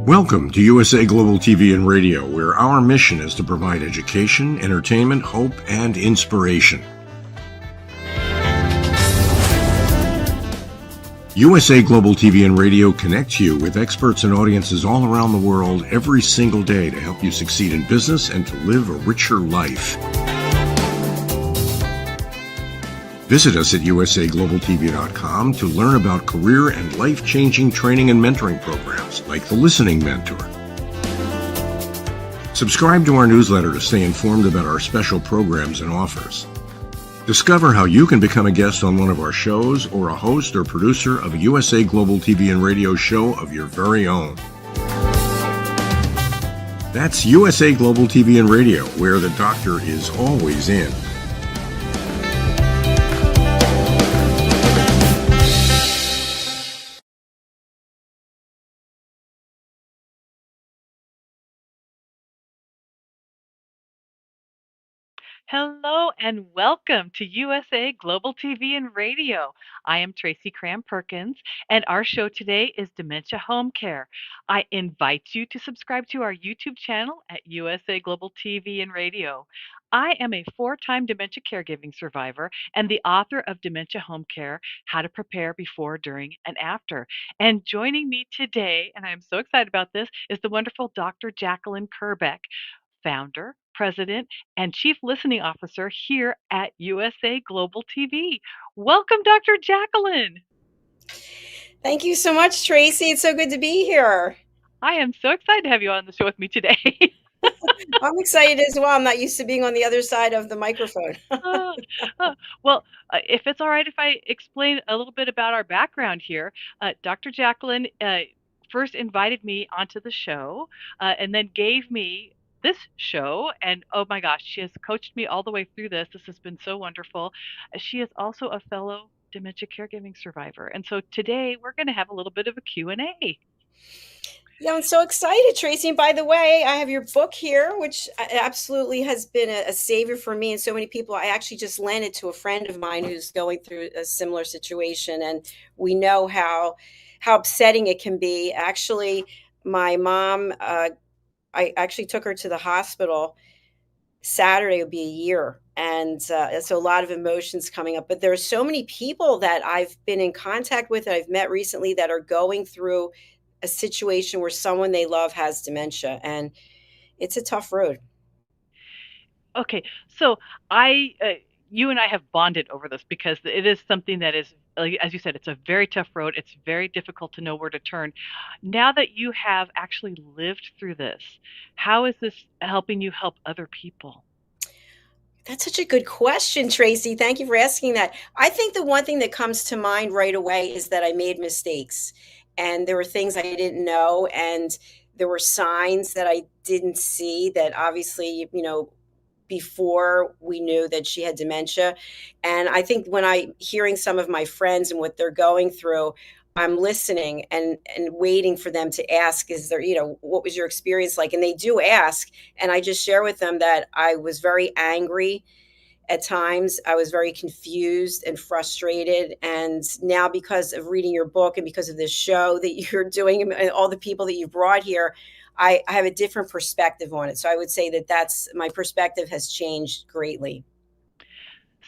Welcome to USA Global TV and Radio, where our mission is to provide education, entertainment, hope, and inspiration. USA Global TV and Radio connects you with experts and audiences all around the world every single day to help you succeed in business and to live a richer life. Visit us at usaglobaltv.com to learn about career and life-changing training and mentoring programs like the Listening Mentor. Subscribe to our newsletter to stay informed about our special programs and offers. Discover how you can become a guest on one of our shows or a host or producer of a USA Global TV and Radio show of your very own. That's USA Global TV and Radio, where the doctor is always in. Hello and welcome to USA Global TV and Radio. I am Tracy Cram Perkins, and our show today is Dementia Home Care. I invite you to subscribe to our YouTube channel at USA Global TV and Radio. I am a four-time dementia caregiving survivor and the author of Dementia Home Care, How to Prepare Before, During, and After. And joining me today, and I'm so excited about this, is the wonderful Dr. JACALYN KERBECK, founder, president, and chief listening officer here at USA Global TV. Welcome, Dr. JACALYN. Thank you so much, Tracy. It's so good to be here. I am so excited to have you on the show with me today. I'm excited as well. I'm not used to being on the other side of the microphone. If it's all right if I explain a little bit about our background here, Dr. JACALYN first invited me onto the show and then gave me this show, and oh my gosh, she has coached me all the way through this. This has been so wonderful. She is also a fellow dementia caregiving survivor, and so today we're going to have a little bit of a Q&A. Yeah, I'm so excited, Tracy. And by the way, I have your book here, which absolutely has been a savior for me and so many people. I actually just lent it to a friend of mine who's going through a similar situation, and we know how upsetting it can be. Actually, my mom, I actually took her to the hospital. Saturday would be a year. And so a lot of emotions coming up. But there are so many people that I've been in contact with, that I've met recently, that are going through a situation where someone they love has dementia. And it's a tough road. Okay, so you and I have bonded over this because it is something that is, as you said, it's a very tough road. It's very difficult to know where to turn. Now that you have actually lived through this, how is this helping you help other people? That's such a good question, Tracy. Thank you for asking that. I think the one thing that comes to mind right away is that I made mistakes, and there were things I didn't know, and there were signs that I didn't see that obviously, before we knew that she had dementia. And I think when I hearing some of my friends and what they're going through, I'm listening and waiting for them to ask, is there, what was your experience like? And they do ask. And I just share with them that I was very angry at times. I was very confused and frustrated. And now, because of reading your book and because of this show that you're doing and all the people that you brought here, I have a different perspective on it. So I would say that my perspective has changed greatly.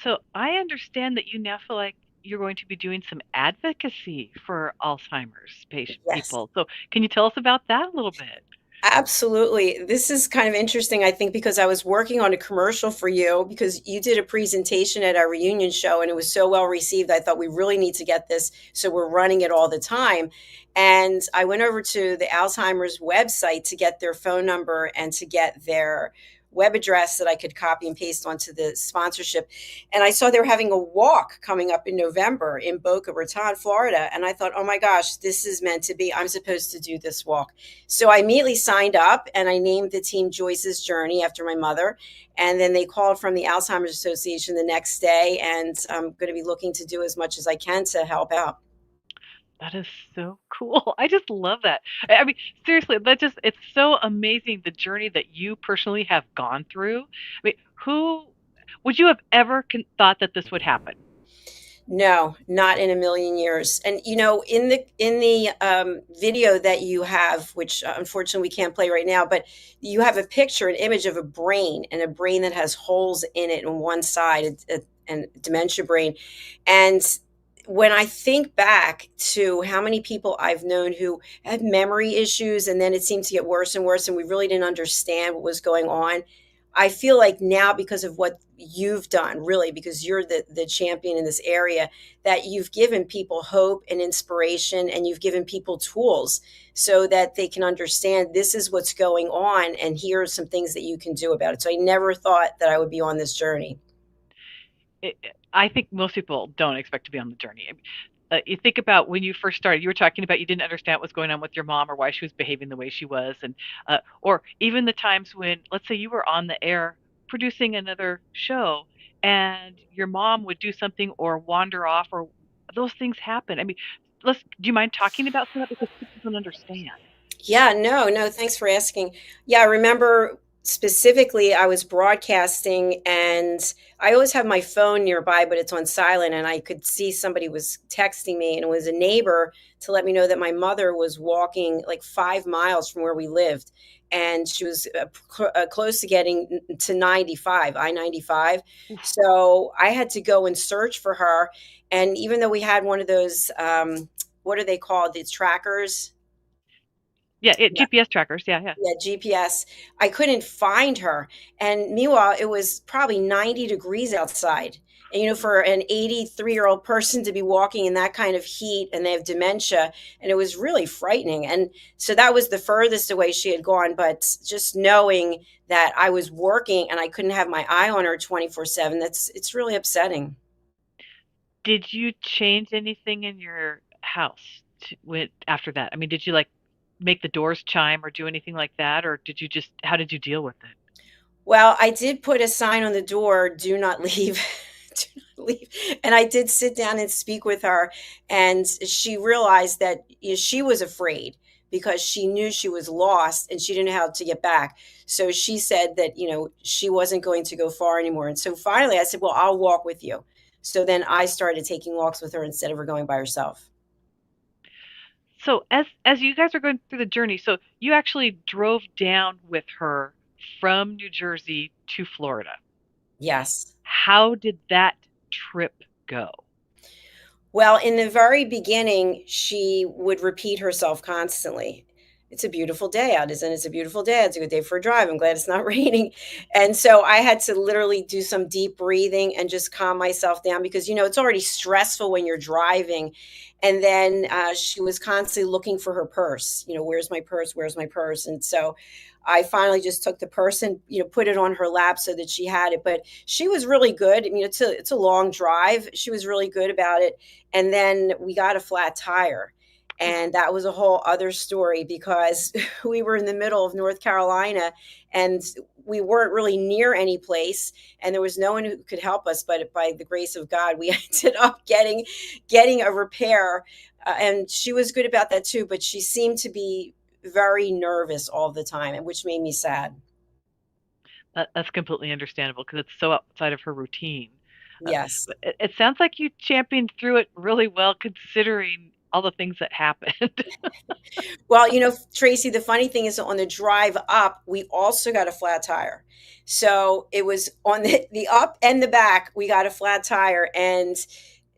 So I understand that you now feel like you're going to be doing some advocacy for Alzheimer's people. So can you tell us about that a little bit? Absolutely. This is kind of interesting, I think, because I was working on a commercial for you, because you did a presentation at our reunion show and it was so well received. I thought we really need to get this, so we're running it all the time. And I went over to the Alzheimer's website to get their phone number and to get their web address that I could copy and paste onto the sponsorship. And I saw they were having a walk coming up in November in Boca Raton, Florida. And I thought, oh my gosh, this is meant to be. I'm supposed to do this walk. So I immediately signed up and I named the team Joyce's Journey after my mother. And then they called from the Alzheimer's Association the next day. And I'm going to be looking to do as much as I can to help out. That is so cool. I just love that. I mean, seriously, it's so amazing, the journey that you personally have gone through. I mean, who would you have ever thought that this would happen? No, not in a million years. And in the video that you have, which unfortunately we can't play right now, but you have a picture, an image of a brain, and a brain that has holes in it on one side, and dementia brain. And when I think back to how many people I've known who had memory issues, and then it seemed to get worse and worse, and we really didn't understand what was going on. I feel like now, because of what you've done, really, because you're the champion in this area, that you've given people hope and inspiration, and you've given people tools so that they can understand this is what's going on, and here are some things that you can do about it. So I never thought that I would be on this journey. I think most people don't expect to be on the journey. You think about when you first started, you were talking about you didn't understand what was going on with your mom or why she was behaving the way she was. And or even the times when, let's say, you were on the air producing another show and your mom would do something or wander off, or those things happen. I mean, do you mind talking about some of that, because people don't understand? Yeah, no, no, thanks for asking. Yeah, I remember specifically I was broadcasting, and I always have my phone nearby, but it's on silent, and I could see somebody was texting me, and it was a neighbor to let me know that my mother was walking like 5 miles from where we lived. And she was close to getting to 95, I-95. So I had to go and search for her. And even though we had one of those, what are they called? These trackers. Yeah, GPS trackers. Yeah, yeah. Yeah, GPS. I couldn't find her. And meanwhile, it was probably 90 degrees outside. And, for an 83-year-old person to be walking in that kind of heat, and they have dementia, and it was really frightening. And so that was the furthest away she had gone. But just knowing that I was working and I couldn't have my eye on her 24/7, it's really upsetting. Did you change anything in your house after that? I mean, did you like make the doors chime or do anything like that, or how did you deal with it? Well, I did put a sign on the door, "Do not leave." Do not leave. And I did sit down and speak with her, and she realized that she was afraid because she knew she was lost and she didn't know how to get back. So she said that, she wasn't going to go far anymore. And so finally I said, "Well, I'll walk with you." So then I started taking walks with her instead of her going by herself. So as you guys are going through the journey, so you actually drove down with her from New Jersey to Florida. Yes. How did that trip go? Well, in the very beginning, she would repeat herself constantly. "It's a beautiful day out, isn't it? It's a beautiful day. It's a good day for a drive. I'm glad it's not raining." And so I had to literally do some deep breathing and just calm myself down, because, it's already stressful when you're driving. And then she was constantly looking for her purse. "Where's my purse? Where's my purse?" And so I finally just took the purse and, put it on her lap so that she had it. But she was really good. I mean, it's a long drive. She was really good about it. And then we got a flat tire. And that was a whole other story, because we were in the middle of North Carolina, and we weren't really near any place, and there was no one who could help us. But by the grace of God, we ended up getting a repair. And she was good about that too, but she seemed to be very nervous all the time, and which made me sad. That's completely understandable because it's so outside of her routine. Yes. But it sounds like you championed through it really well, considering all the things that happened. Well, Tracy, the funny thing is, on the drive up, we also got a flat tire. So it was on the up and the back, we got a flat tire. And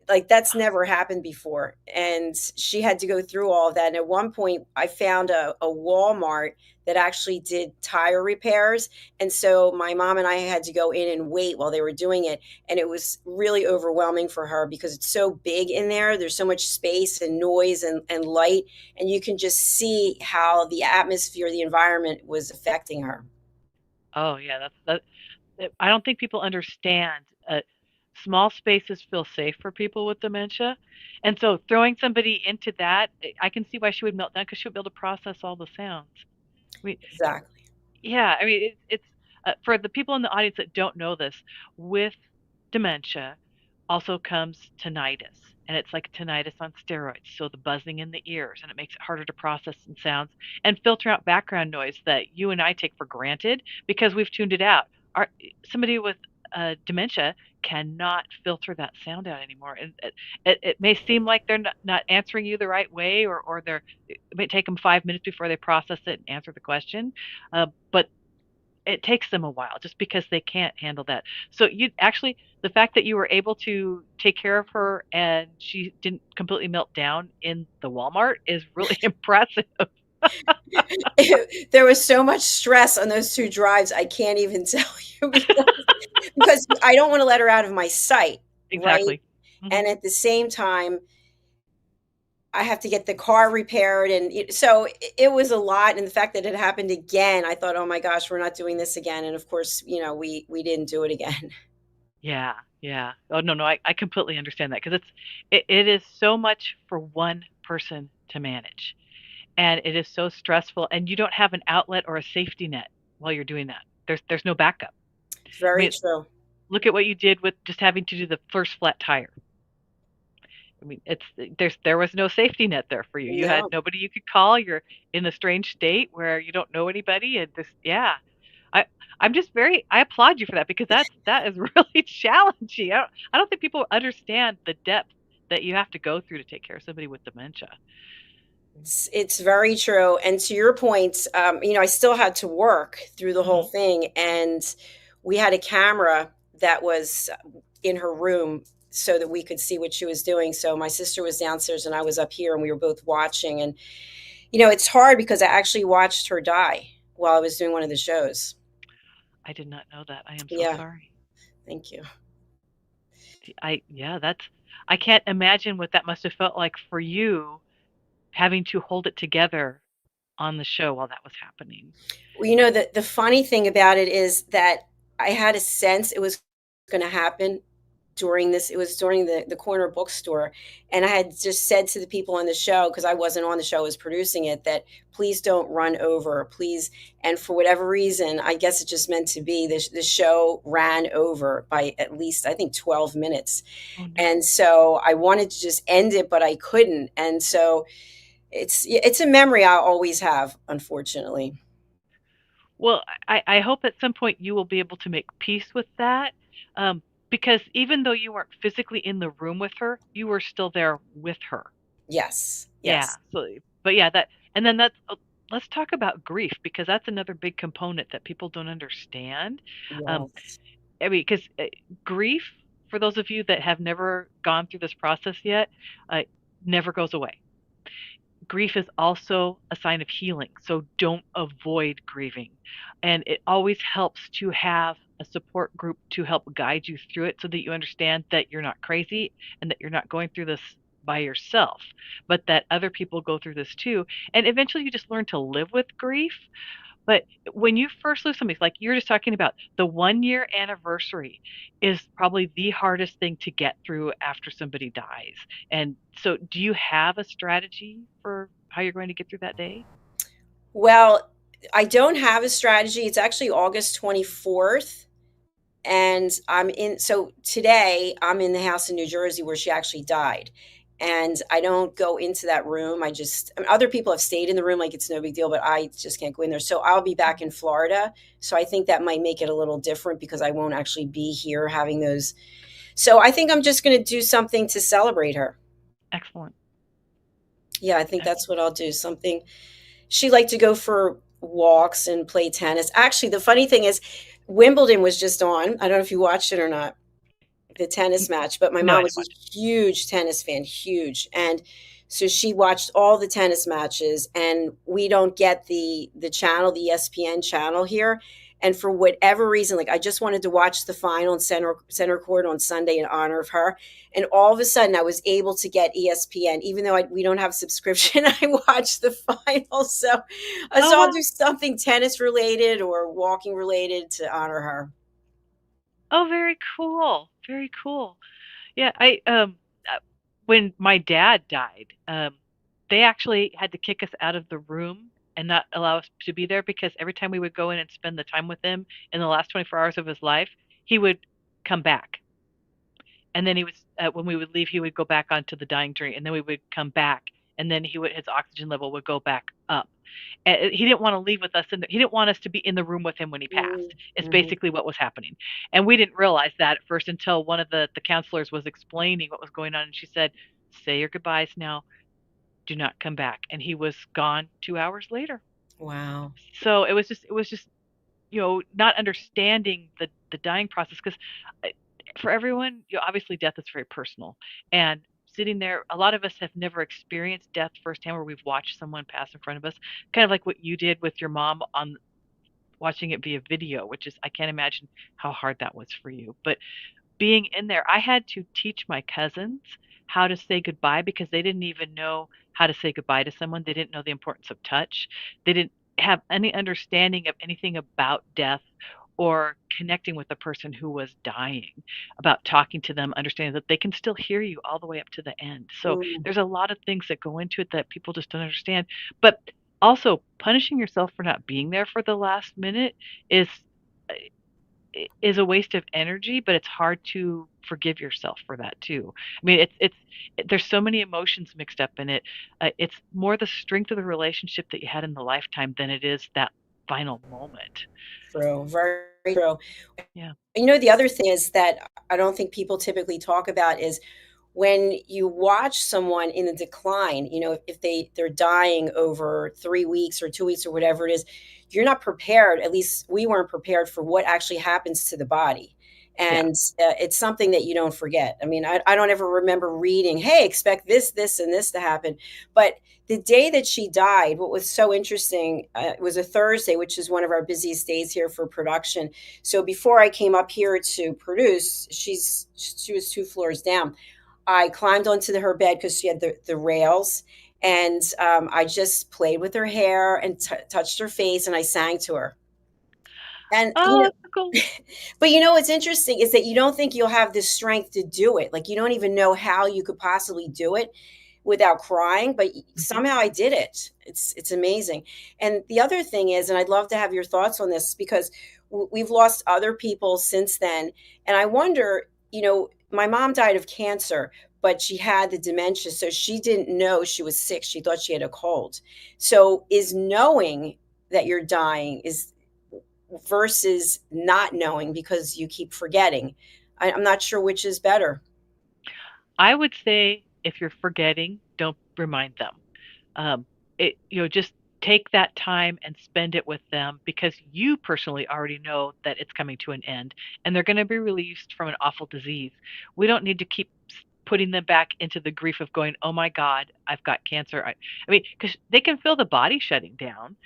like, that's never happened before. And she had to go through all of that. And at one point, I found a Walmart that actually did tire repairs. And so my mom and I had to go in and wait while they were doing it. And it was really overwhelming for her because it's so big in there. There's so much space and noise and light. And you can just see how the atmosphere, the environment was affecting her. Oh yeah, I don't think people understand. Small spaces feel safe for people with dementia, and so throwing somebody into that, I can see why she would melt down because she would be able to process all the sounds. I mean, Exactly. yeah, I mean, it's for the people in the audience that don't know this, with dementia also comes tinnitus, and it's like tinnitus on steroids. So the buzzing in the ears, and it makes it harder to process some sounds and filter out background noise that you and I take for granted because we've tuned it out. Somebody with dementia cannot filter that sound out anymore. And it may seem like they're not answering you the right way, or it may take them 5 minutes before they process it and answer the question. But it takes them a while just because they can't handle that. So you actually, the fact that you were able to take care of her and she didn't completely melt down in the Walmart is really impressive. There was so much stress on those 2 drives, I can't even tell you because I don't wanna let her out of my sight, right? Exactly. Hmm. And at the same time, I have to get the car repaired, and so it was a lot, and the fact that it happened again, I thought, "Oh my gosh, we're not doing this again," and of course, we didn't do it again. Yeah, yeah. Oh, no, no, I completely understand that because it is so much for one person to manage, and it is so stressful, and you don't have an outlet or a safety net while you're doing that. There's no backup. I Very mean, true. look at what you did with just having to do the first flat tire. I mean, there was no safety net there for you. You had No. nobody you could call. You're in a strange state where you don't know anybody, and this, yeah. I I'm just very I applaud you for that because that is really challenging. I don't think people understand the depth that you have to go through to take care of somebody with dementia. It's very true, and to your point, I still had to work through the whole Mhm. thing, and we had a camera that was in her room so that we could see what she was doing. So my sister was downstairs and I was up here, and we were both watching. And it's hard because I actually watched her die while I was doing one of the shows. I did not know that. I am so Yeah, sorry. thank you. I yeah, that's I can't imagine what that must have felt like for you having to hold it together on the show while that was happening. Well, the funny thing about it is that I had a sense it was going to happen during this. It was during the corner bookstore, and I had just said to the people on the show, because I wasn't on the show, I was producing it, that please don't run over, please. And for whatever reason, I guess it just meant to be, the show ran over by at least, I think, 12 minutes. Oh And no. so I wanted to just end it, but I couldn't. And so it's a memory I'll always have, unfortunately. Well, I hope at some point you will be able to make peace with that, because even though you weren't physically in the room with her, you were still there with her. Yes, Yeah. yes, So, but yeah, and then let's talk about grief because that's another big component that people don't understand. Um, yes. I mean, because grief, for those of you that have never gone through this process yet, uh, never goes away. Grief is also a sign of healing. So don't avoid grieving. And it always helps to have a support group to help guide you through it so that you understand that you're not crazy and that you're not going through this by yourself, but that other people go through this too. And eventually you just learn to live with grief. But when you first lose somebody, like you're just talking about, the 1 year anniversary is probably the hardest thing to get through after somebody dies. And so, do you have a strategy for how you're going to get through that day? Well, I don't have a strategy. It's actually August 24th. And so today I'm in the house in New Jersey where she actually died. And I don't go into that room. Other people have stayed in the room like it's no big deal, but I just can't go in there. So I'll be back in Florida. So I think that might make it a little different because I won't actually be here having those. So I think I'm just going to do something to celebrate her. Excellent. Yeah, I think that's Excellent. what I'll do. Something she liked to go for walks and play tennis. Actually, the funny thing is, Wimbledon was just on. I don't know if you watched it or not, the tennis match, but my No, I mom didn't was watch a huge tennis fan, huge. And so she watched all the tennis matches, and we don't get the channel, the ESPN channel here. And for whatever reason, like I just wanted to watch the final in center court on Sunday in honor of her. And all of a sudden, I was able to get ESPN, even though we don't have a subscription. I watched the final, it. so Oh, I'll wow. do something tennis related or walking related to honor her. Oh, very cool. Very cool. Yeah, when my dad died, they actually had to kick us out of the room and not allow us to be there because every time we would go in and spend the time with him in the last 24 hours of his life, he would come back. And then when we would leave, he would go back onto the dying journey, and then we would come back, and then his oxygen level would go back up. And he didn't want to leave with us, and he didn't want us to be in the room with him when he passed. Is Mm-hmm. basically what was happening, and we didn't realize that at first until one of the counselors was explaining what was going on, and she said, "Say your goodbyes now. Do not come back." And he was gone 2 hours later. Wow. So it was just not understanding the dying process, because for everyone, obviously death is very personal, and sitting there, a lot of us have never experienced death firsthand where we've watched someone pass in front of us, kind of like what you did with your mom on watching it via video, which is, I can't imagine how hard that was for you. But being in there, I had to teach my cousins how to say goodbye because they didn't even know how to say goodbye to someone. They didn't know the importance of touch. They didn't have any understanding of anything about death or connecting with the person who was dying, about talking to them, understanding that they can still hear you all the way up to the end. So Mm. there's a lot of things that go into it that people just don't understand. But also, punishing yourself for not being there for the last minute is is a waste of energy, but it's hard to forgive yourself for that too. I mean, there's so many emotions mixed up in it. It's more the strength of the relationship that you had in the lifetime than it is that final moment. True. Very true. Yeah. The other thing is that I don't think people typically talk about is when you watch someone in a decline, if they're dying over 3 weeks or 2 weeks or whatever it is, you're not prepared. At least we weren't prepared for what actually happens to the body. Yeah. And it's something that you don't forget. I mean, I don't ever remember reading, hey, expect this, and this to happen. But the day that she died, what was so interesting, it was a Thursday, which is one of our busiest days here for production. So before I came up here to produce, she was 2 floors down. I climbed onto her bed because she had the rails, and I just played with her hair and touched her face, and I sang to her. And Oh, that's so cool. but what's interesting is that you don't think you'll have the strength to do it. Like you don't even know how you could possibly do it without crying, but Hmm. somehow I did it. It's amazing. And the other thing is, and I'd love to have your thoughts on this because we've lost other people since then, and I wonder, my mom died of cancer, but she had the dementia, so she didn't know she was sick. She thought she had a cold. So is knowing that you're dying is versus not knowing because you keep forgetting. I'm not sure which is better. I would say if you're forgetting, don't remind them. Um, just take that time and spend it with them because you personally already know that it's coming to an end and they're going to be released from an awful disease. We don't need to keep putting them back into the grief of going, oh my God, I've got cancer. I mean, because they can feel the body shutting down.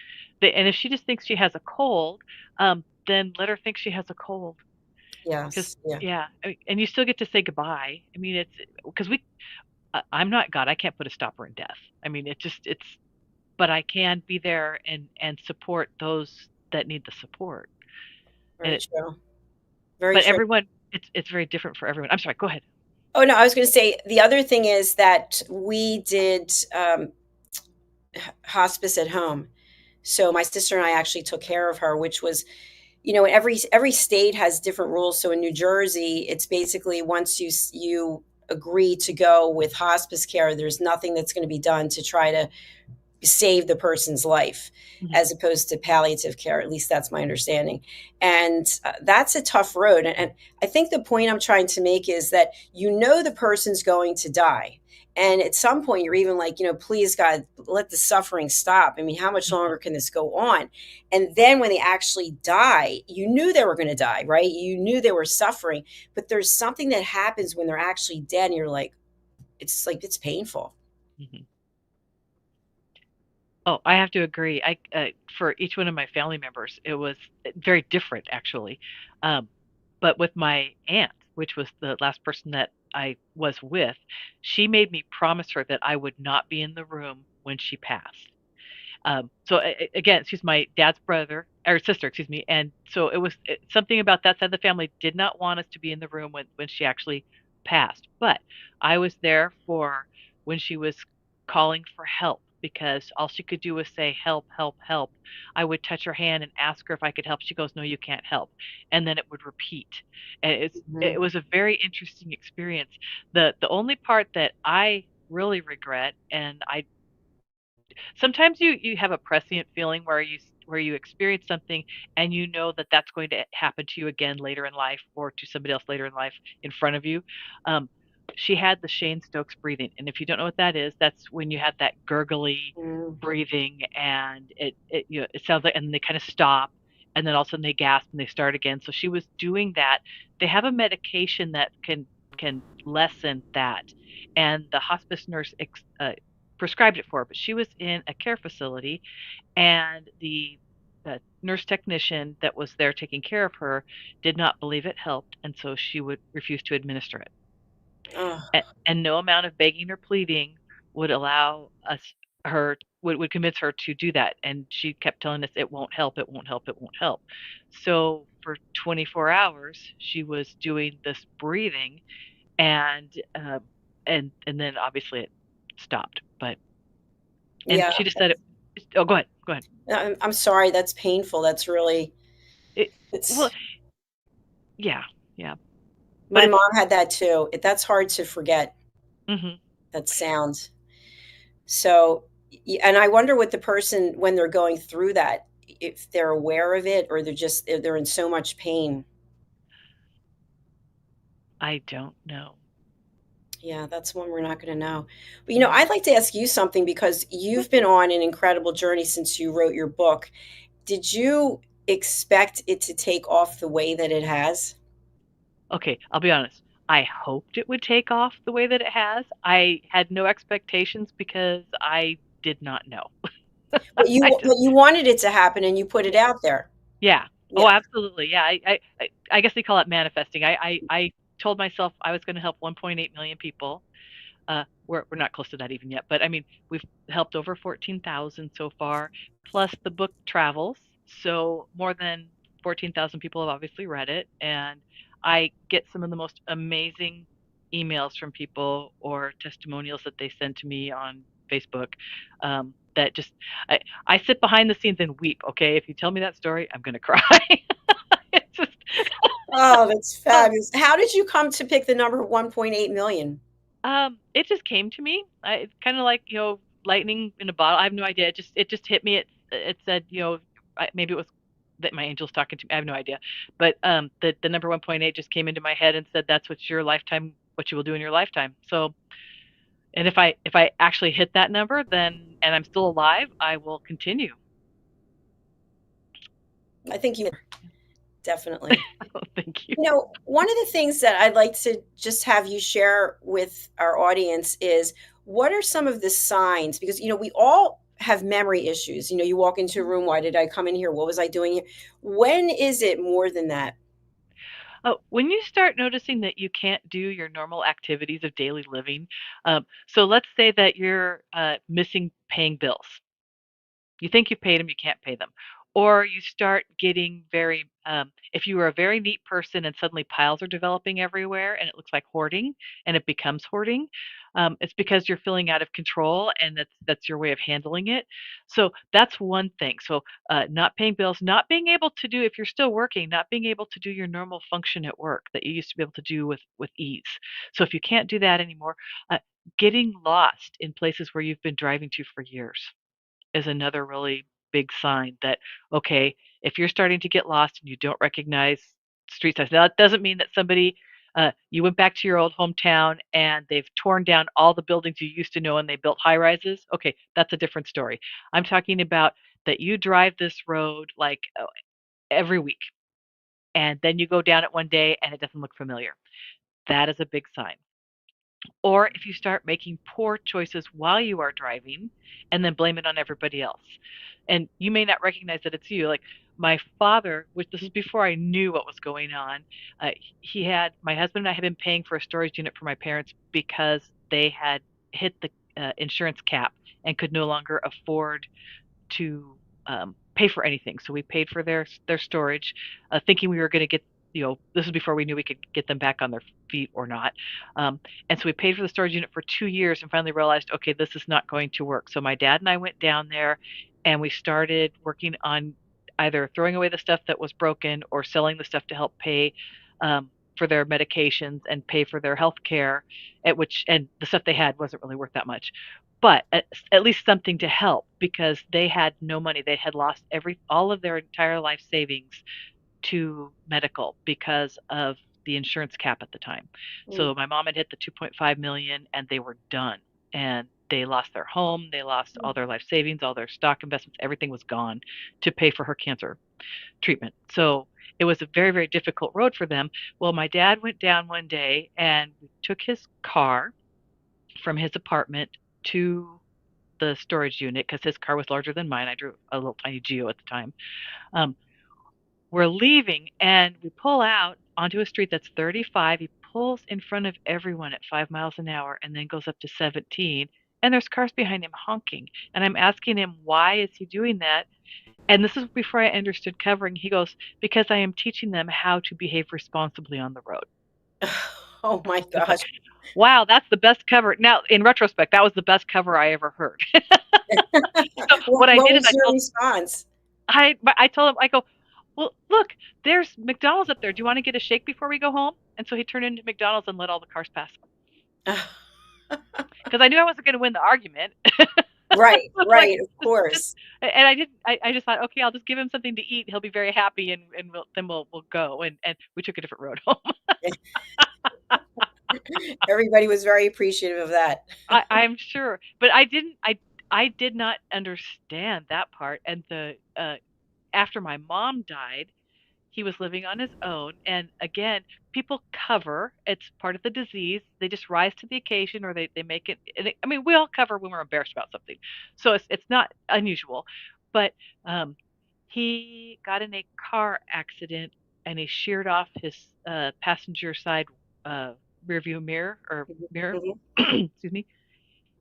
And if she just thinks she has a cold, then let her think she has a cold. Because, Yes. Yeah. yeah, and you still get to say goodbye. I mean, it's because I'm not God. I can't put a stopper in death. I mean, but I can be there and support those that need the support. And Very true. Very but true. everyone, it's very different for everyone. I'm sorry. Go ahead. Oh no, I was going to say the other thing is that we did hospice at home. So my sister and I actually took care of her, which was, every state has different rules. So in New Jersey, it's basically once you agree to go with hospice care, there's nothing that's going to be done to try to save the person's life Mhm. as opposed to palliative care. At least that's my understanding. And that's a tough road. And I think the point I'm trying to make is that the person's going to die. And at some point, you're even like, please, God, let the suffering stop. I mean, how much Mhm. longer can this go on? And then when they actually die, you knew they were going to die, right? You knew they were suffering. But there's something that happens when they're actually dead, and you're like, it's painful. Mhm. Oh, I have to agree. For each one of my family members, it was very different actually. Um, but with my aunt, which was the last person that I was with, she made me promise her that I would not be in the room when she passed. So again, she's my dad's brother or sister, excuse me. And so something about that side of the family did not want us to be in the room when she actually passed. But I was there for when she was calling for help because all she could do was say, help, help, help. I would touch her hand and ask her if I could help. She goes, no, you can't help. And then it would repeat. And it Mhm. was a very interesting experience. The only part that I really regret, and Sometimes you have a prescient feeling where you experience something and you know that that's going to happen to you again later in life or to somebody else later in life in front of you. Um, she had the Shane Stokes breathing, and if you don't know what that is, that's when you have that gurgly Mm. breathing, and it it sounds like, and they kind of stop, and then all of a sudden they gasp and they start again. So she was doing that. They have a medication that can lessen that, and the hospice nurse prescribed it for her, but she was in a care facility, and the nurse technician that was there taking care of her did not believe it helped, and so she would refuse to administer it. Oh, And no amount of begging or pleading would allow us her would convince her to do that. And she kept telling us it won't help, it won't help, it won't help. So for 24 hours, she was doing this breathing, and and then obviously it stopped. But and yeah. she just said it. Oh, go ahead, go ahead. I'm sorry. That's painful. That's really, It, well, it's, yeah, yeah, but my mom had that too. That's hard to forget, hmm that sound. So, and I wonder what the person, when they're going through that, if they're aware of it or they're in so much pain. I don't know. Yeah, that's one we're not going to know. But Mhm. I'd like to ask you something because you've been on an incredible journey since you wrote your book. Did you expect it to take off the way that it has? Okay, I'll be honest. I hoped it would take off the way that it has. I had no expectations because I did not know. I just, But you wanted it to happen and you put it out there. yeah. Oh, Yeah. absolutely. Yeah. I guess they call it manifesting. I told myself I was going to help 1.8 million people. We're not close to that even yet, but I mean, we've helped over 14,000 so far, plus the book travels. So more than 14,000 people have obviously read it, and I get some of the most amazing emails from people or testimonials that they send to me on Facebook. That just I, I sit behind the scenes and weep. Okay, if you tell me that story, I'm gonna cry. It's just Oh, that's oh, fabulous. How did you come to pick the number 1.8 million? It just came to me. It's kind of like, lightning in a bottle. I have no idea. It just hit me. It said, maybe it was that my angel's talking to me. I have no idea. But the number 1.8 just came into my head and said that's what you will do in your lifetime. So, and if I actually hit that number, then and I'm still alive, I will continue. I think you definitely. Thank you. One of the things that I'd like to just have you share with our audience is what are some of the signs? Because, we all have memory issues. You walk into a room, why did I come in here? What was I doing here? When is it more than that? Oh, when you start noticing that you can't do your normal activities of daily living, so let's say that you're missing paying bills. You think you paid them, you can't pay them. Or you start getting if you were a very neat person and suddenly piles are developing everywhere and it looks like hoarding and it becomes hoarding, it's because you're feeling out of control and that's your way of handling it. So that's one thing. So not paying bills, not being able to do, if you're still working, not being able to do your normal function at work that you used to be able to do with ease. So if you can't do that anymore, uh, getting lost in places where you've been driving to for years is another really big sign that, okay, if you're starting to get lost and you don't recognize street signs, now that doesn't mean that you went back to your old hometown and they've torn down all the buildings you used to know and they built high rises. Okay, that's a different story. I'm talking about that you drive this road like every week and then you go down it one day and it doesn't look familiar. That is a big sign. Or if you start making poor choices while you are driving and then blame it on everybody else. And you may not recognize that it's you. Like my father, which this is before I knew what was going on, uh, my husband and I had been paying for a storage unit for my parents because they had hit the insurance cap and could no longer afford to pay for anything. So we paid for their storage, thinking we were going to get, this is before we knew we could get them back on their feet or not. And so we paid for the storage unit for 2 years and finally realized, okay, this is not going to work. So my dad and I went down there and we started working on either throwing away the stuff that was broken or selling the stuff to help pay for their medications and pay for their health care, and the stuff they had wasn't really worth that much. but at least something to help because they had no money. They had lost all of their entire life savings to medical because of the insurance cap at the time. Mm. So my mom had hit the 2.5 million and they were done. And they lost their home, they lost all their life savings, all their stock investments, everything was gone to pay for her cancer treatment. So it was a very, very difficult road for them. Well, my dad went down one day and we took his car from his apartment to the storage unit because his car was larger than mine. I drove a little tiny Geo at the time. Um, we're leaving and we pull out onto a street that's 35. He pulls in front of everyone at 5 miles an hour and then goes up to 17. And there's cars behind him honking. And I'm asking him, why is he doing that? And this is before I understood covering. He goes, because I am teaching them how to behave responsibly on the road. Oh my I was like, gosh. wow, that's the best cover. Now, in retrospect, that was the best cover I ever heard. So What, what I what did is was your response? I told him, I go, well, look, there's McDonald's up there. Do you want to get a shake before we go home? And so he turned into McDonald's and let all the cars pass because I knew I wasn't going to win the argument. Right, Like, right, of just, course. and I didn't. I just thought, okay, I'll just give him something to eat. He'll be very happy, and then we'll go. And we took a different road home. Everybody was very appreciative of that. I'm sure, but I didn't. I did not understand that part. And the after my mom died, he was living on his own. And again, people cover. It's part of the disease. They just rise to the occasion or they make it. I mean, we all cover when we're embarrassed about something. So it's not unusual. But um, he got in a car accident and he sheared off his passenger side uh, rear view mirror or mirror, Mhm. excuse me,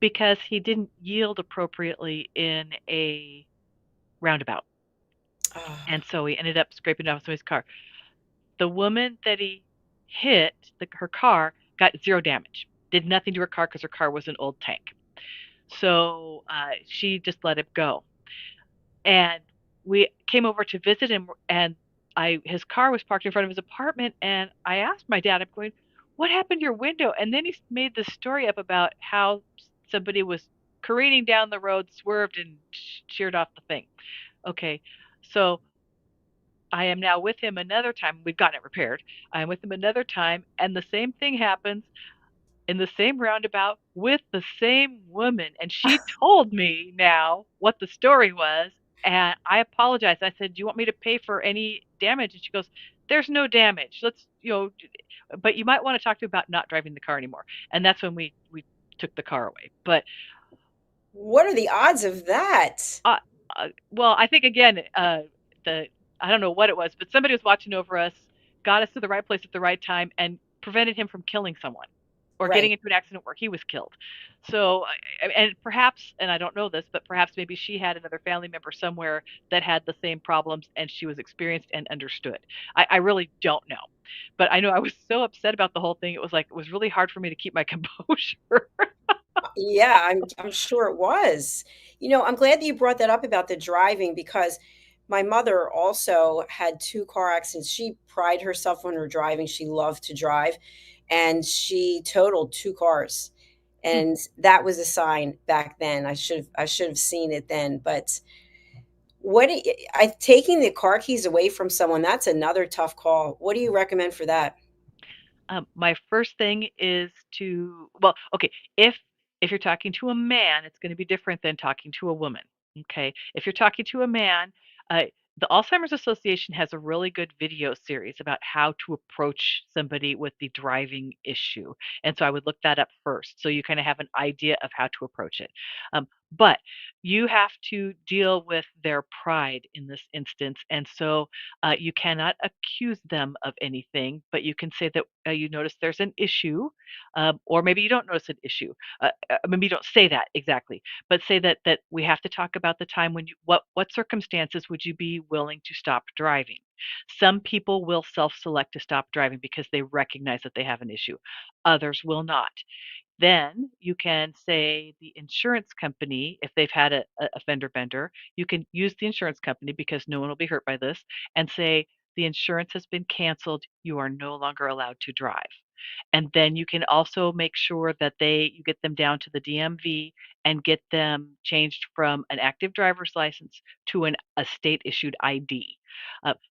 because he didn't yield appropriately in a roundabout. Ah, And so he ended up scraping off somebody's car. The woman that he hit, her car, got zero damage. Did nothing to her car because her car was an old tank. So she just let it go. And we came over to visit him, and his car was parked in front of his apartment. And I asked my dad, I'm going, what happened to your window? And then he made this story up about how somebody was careening down the road, swerved, and sheared off the thing. Okay, so I am now with him another time. We've gotten it repaired. I'm with him another time, and the same thing happens in the same roundabout with the same woman. And she told me now what the story was. And I apologized. I said, do you want me to pay for any damage? And she goes, there's no damage. But you might want to talk to me about not driving the car anymore. And that's when we took the car away. But what are the odds of that? Uh, well, I think again, the I don't know what it was, but somebody was watching over us, got us to the right place at the right time, and prevented him from killing someone or getting Right. into an accident where he was killed. So, and perhaps, and I don't know this, but perhaps maybe she had another family member somewhere that had the same problems, and she was experienced and understood. I really don't know, but I know I was so upset about the whole thing. It was really hard for me to keep my composure. Yeah, I'm sure it was. I'm glad that you brought that up about the driving because my mother also had two car accidents. She prided herself on her driving. She loved to drive, and she totaled two cars. And that was a sign back then. I should have seen it then. But taking the car keys away from someone, that's another tough call. What do you recommend for that? My first thing is well, okay, if if you're talking to a man, it's going to be different than talking to a woman. Okay, if you're talking to a man, uh, the Alzheimer's Association has a really good video series about how to approach somebody with the driving issue, and so I would look that up first, so you kind of have an idea of how to approach it. But you have to deal with their pride in this instance, and so you cannot accuse them of anything, but you can say that you notice there's an issue, or maybe you don't notice an issue. Maybe you don't say that exactly, but say that we have to talk about the time when what circumstances would you be willing to stop driving? Some people will self-select to stop driving because they recognize that they have an issue. Others will not. Then you can say the insurance company, if they've had a fender bender, you can use the insurance company because no one will be hurt by this, and say, the insurance has been canceled, you are no longer allowed to drive. And then you can also make sure that you get them down to the DMV and get them changed from an active driver's license to a state issued ID.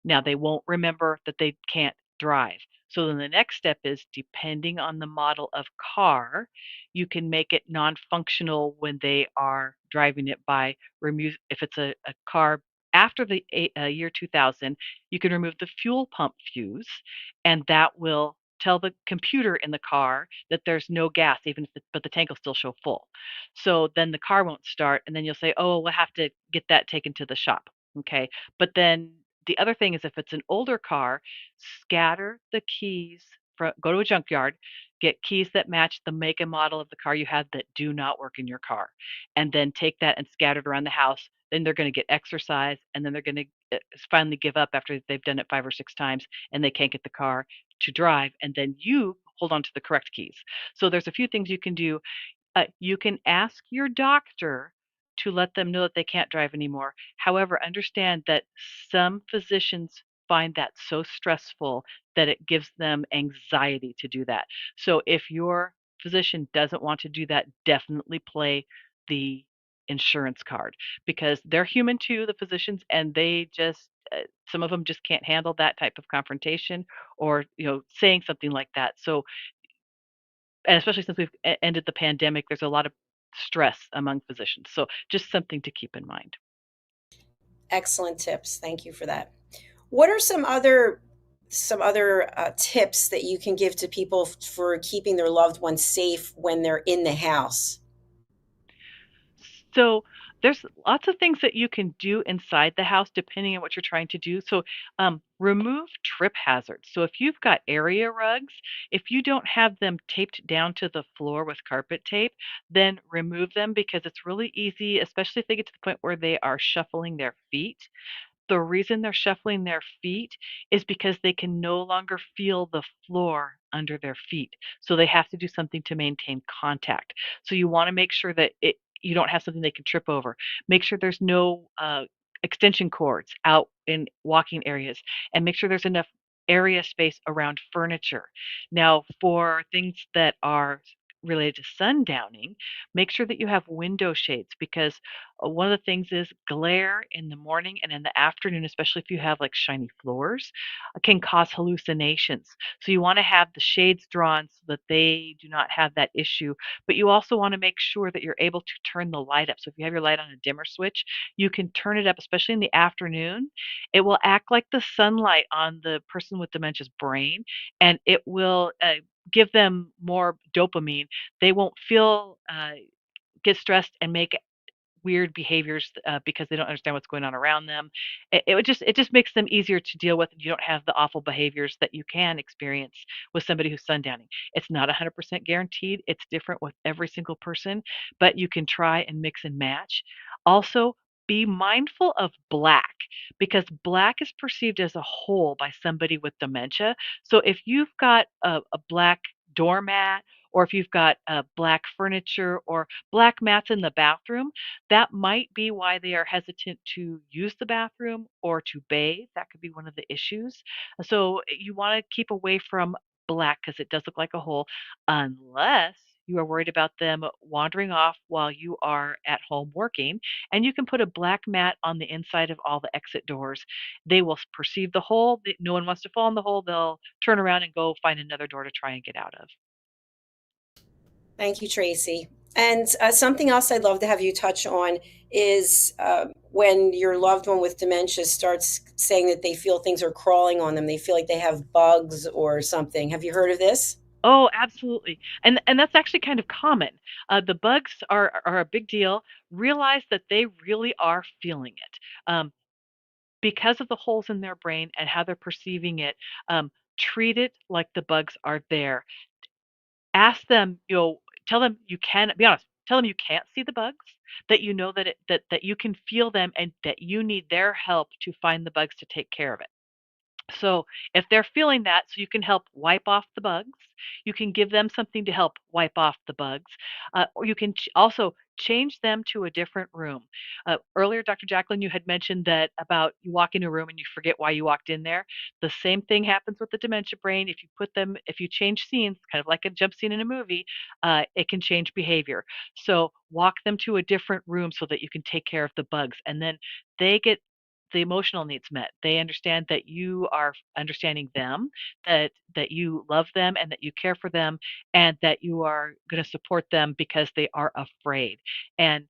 Now they won't remember that they can't drive. So then the next step is, depending on the model of car, you can make it non-functional when they are driving it by if it's a car after the year 2000, you can remove the fuel pump fuse, and that will tell the computer in the car that there's no gas, even if but the tank will still show full. So then the car won't start, and then you'll say, "Oh, we'll have to get that taken to the shop." Okay, but then the other thing is, if it's an older car, scatter the keys. Go to a junkyard, get keys that match the make and model of the car you have that do not work in your car, and then take that and scatter it around the house. Then they're going to get exercise, and then they're going to finally give up after they've done it 5 or 6 times and they can't get the car to drive, and then you hold on to the correct keys. So there's a few things you can do. You can ask your doctor to let them know that they can't drive anymore. However, understand that some physicians find that so stressful that it gives them anxiety to do that. So if your physician doesn't want to do that, definitely play the insurance card, because they're human too, the physicians, and they just some of them just can't handle that type of confrontation, or saying something like that. So, and especially since we've ended the pandemic, there's a lot of stress among physicians. So just something to keep in mind. Excellent tips. Thank you for that. What are some other tips that you can give to people for keeping their loved ones safe when they're in the house? So there's lots of things that you can do inside the house depending on what you're trying to do. So remove trip hazards. So if you've got area rugs, if you don't have them taped down to the floor with carpet tape, then remove them, because it's really easy, especially if they get to the point where they are shuffling their feet. The reason they're shuffling their feet is because they can no longer feel the floor under their feet. So they have to do something to maintain contact. So you want to make sure that you don't have something they can trip over. Make sure there's no extension cords out in walking areas, and make sure there's enough area space around furniture. Now, for things that are related to sundowning, make sure that you have window shades, because one of the things is glare in the morning and in the afternoon, especially if you have like shiny floors, can cause hallucinations. So you want to have the shades drawn so that they do not have that issue. But you also want to make sure that you're able to turn the light up. So if you have your light on a dimmer switch, you can turn it up, especially in the afternoon. It will act like the sunlight on the person with dementia's brain, and it will give them more dopamine. They won't feel get stressed and make weird behaviors because they don't understand what's going on around them. It just makes them easier to deal with, and you don't have the awful behaviors that you can experience with somebody who's sundowning. It's not 100% guaranteed. It's different with every single person, but you can try and mix and match. Also, be mindful of black, because black is perceived as a whole by somebody with dementia. So if you've got a black doormat, or if you've got black furniture or black mats in the bathroom, that might be why they are hesitant to use the bathroom or to bathe. That could be one of the issues. So you want to keep away from black, because it does look like a hole, unless you are worried about them wandering off while you are at home working. And you can put a black mat on the inside of all the exit doors. They will perceive the hole. No one wants to fall in the hole. They'll turn around and go find another door to try and get out of. Thank you, Tracy. And something else I'd love to have you touch on is when your loved one with dementia starts saying that they feel things are crawling on them, they feel like they have bugs or something. Have you heard of this? Oh, absolutely. And that's actually kind of common. The bugs are a big deal. Realize that they really are feeling it. Because of the holes in their brain and how they're perceiving it, treat it like the bugs are there. Ask them, tell them you can be honest. Tell them you can't see the bugs, that you know that you can feel them, and that you need their help to find the bugs to take care of it. So if they're feeling that, so you can help wipe off the bugs, you can give them something to help wipe off the bugs, or you can also change them to a different room. Earlier, Dr. Jacqueline, you had mentioned that about you walk in a room and you forget why you walked in there. The same thing happens with the dementia brain. If you change scenes, kind of like a jump scene in a movie, it can change behavior. So walk them to a different room so that you can take care of the bugs, and then they get the emotional needs met. They understand that you are understanding them, that you love them and that you care for them, and that you are going to support them because they are afraid. And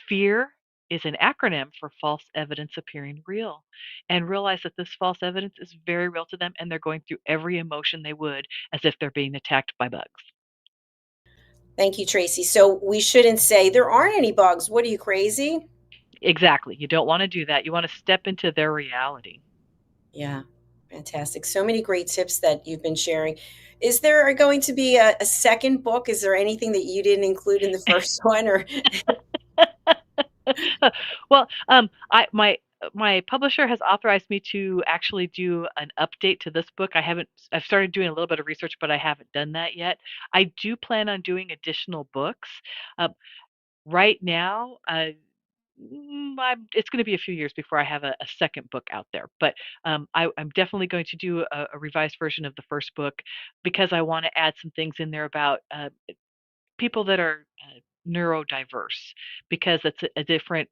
fear is an acronym for false evidence appearing real. And realize that this false evidence is very real to them, and they're going through every emotion they would as if they're being attacked by bugs. Thank you, Tracy. So we shouldn't say there aren't any bugs. What are you, crazy? Exactly. You don't want to do that. You want to step into their reality. Yeah, fantastic. So many great tips that you've been sharing. Is there going to be a second book? Is there anything that you didn't include in the first one? Or Well, my publisher has authorized me to actually do an update to this book. I've started doing a little bit of research, but I haven't done that yet. I do plan on doing additional books. Uh, right now, it's going to be a few years before I have a second book out there. But I'm definitely going to do a revised version of the first book because I want to add some things in there about people that are neurodiverse, because it's a different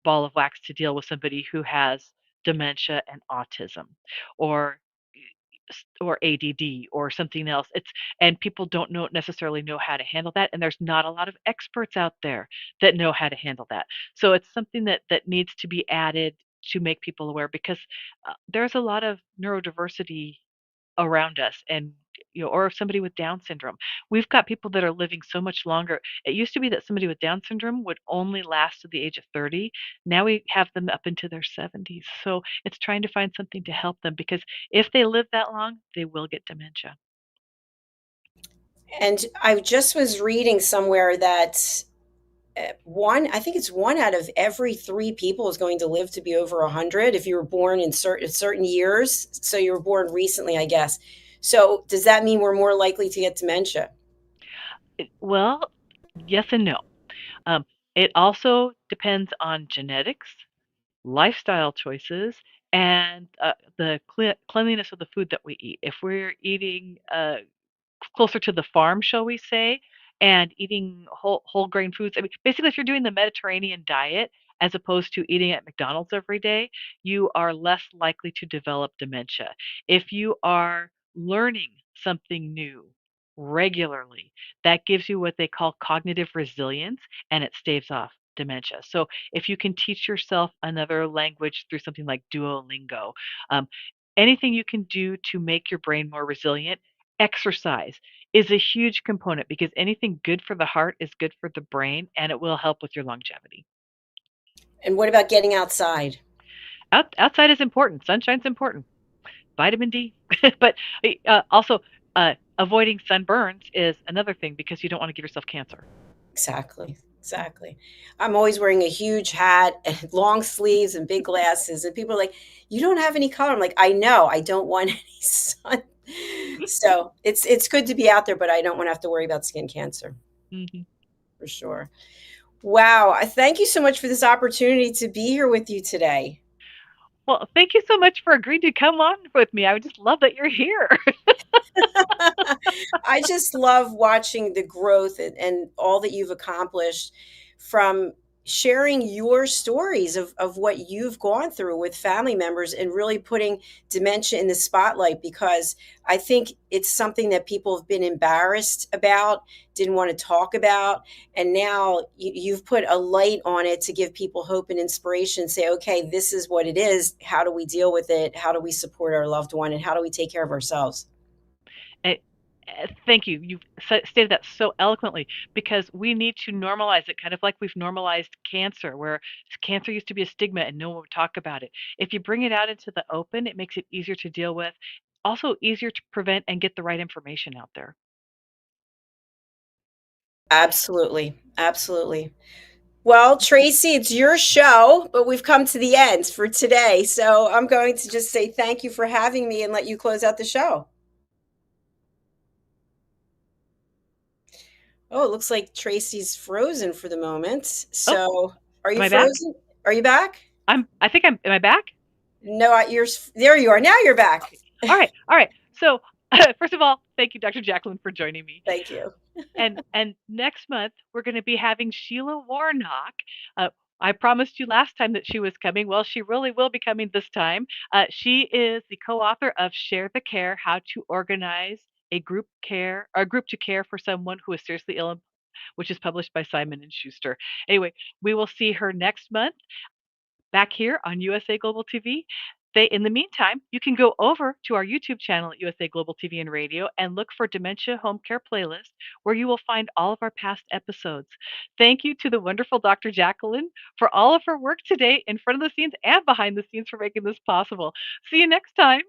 ball of wax to deal with somebody who has dementia and autism, or or ADD or something else. And people don't necessarily know how to handle that, and there's not a lot of experts out there that know how to handle that. So it's something that needs to be added to make people aware, because there's a lot of neurodiversity around us, and or somebody with Down syndrome. We've got people that are living so much longer. It used to be that somebody with Down syndrome would only last to the age of 30. Now we have them up into their 70s. So it's trying to find something to help them, because if they live that long, they will get dementia. and I just was reading somewhere that I think it's one out of every three people is going to live to be over 100 if you were born in certain years. So you were born recently, I guess. So does that mean we're more likely to get dementia? Well, yes and no. Um, it also depends on genetics, lifestyle choices, and the cleanliness of the food that we eat. If we're eating closer to the farm, shall we say, and eating whole grain foods. I mean, basically, if you're doing the Mediterranean diet as opposed to eating at McDonald's every day, you are less likely to develop dementia. If you are learning something new regularly, that gives you what they call cognitive resilience, and it staves off dementia. So if you can teach yourself another language through something like Duolingo, um, anything you can do to make your brain more resilient. Exercise is a huge component, because anything good for the heart is good for the brain, and it will help with your longevity. And what about getting outside? Outside is important. Sunshine's important. Vitamin D, but also avoiding sunburns is another thing, because you don't want to give yourself cancer. Exactly. Exactly. I'm always wearing a huge hat and long sleeves and big glasses. And people are like, you don't have any color. I'm like, I know, I don't want any sun. So it's good to be out there, but I don't want to have to worry about skin cancer Hmm. for sure. Wow. I thank you so much for this opportunity to be here with you today. Well, thank you so much for agreeing to come on with me. I would just love that you're here. I just love watching the growth and all that you've accomplished from sharing your stories of what you've gone through with family members and really putting dementia in the spotlight, because I think it's something that people have been embarrassed about, didn't want to talk about. And now you've put a light on it to give people hope and inspiration, say, okay, this is what it is. How do we deal with it? How do we support our loved one? And how do we take care of ourselves? Eh, Thank you. You've stated that so eloquently, because we need to normalize it, kind of like we've normalized cancer, where cancer used to be a stigma and no one would talk about it. If you bring it out into the open, it makes it easier to deal with, also easier to prevent and get the right information out there. Absolutely. Absolutely. Well, Tracy, it's your show, but we've come to the end for today. So I'm going to just say thank you for having me and let you close out the show. Oh, it looks like Tracy's frozen for the moment. Oh, So are am you I back? frozen? Are you back? I think am I back? No, you're there. You are now. You're back. Okay. All right. So, first of all, thank you, Dr. JACALYN, for joining me. Thank you. And next month we're going to be having Sheila Warnock. I promised you last time that she was coming. Well, she really will be coming this time. She is the co-author of Share the Care: How to Organize a Group Care or a Group to Care for Someone Who is Seriously Ill, which is published by Simon and Schuster. Anyway, we will see her next month back here on USA Global TV. In the meantime, you can go over to our YouTube channel at USA Global TV and Radio and look for Dementia Home Care Playlist, where you will find all of our past episodes. Thank you to the wonderful Dr. JACALYN for all of her work today in front of the scenes and behind the scenes for making this possible. See you next time.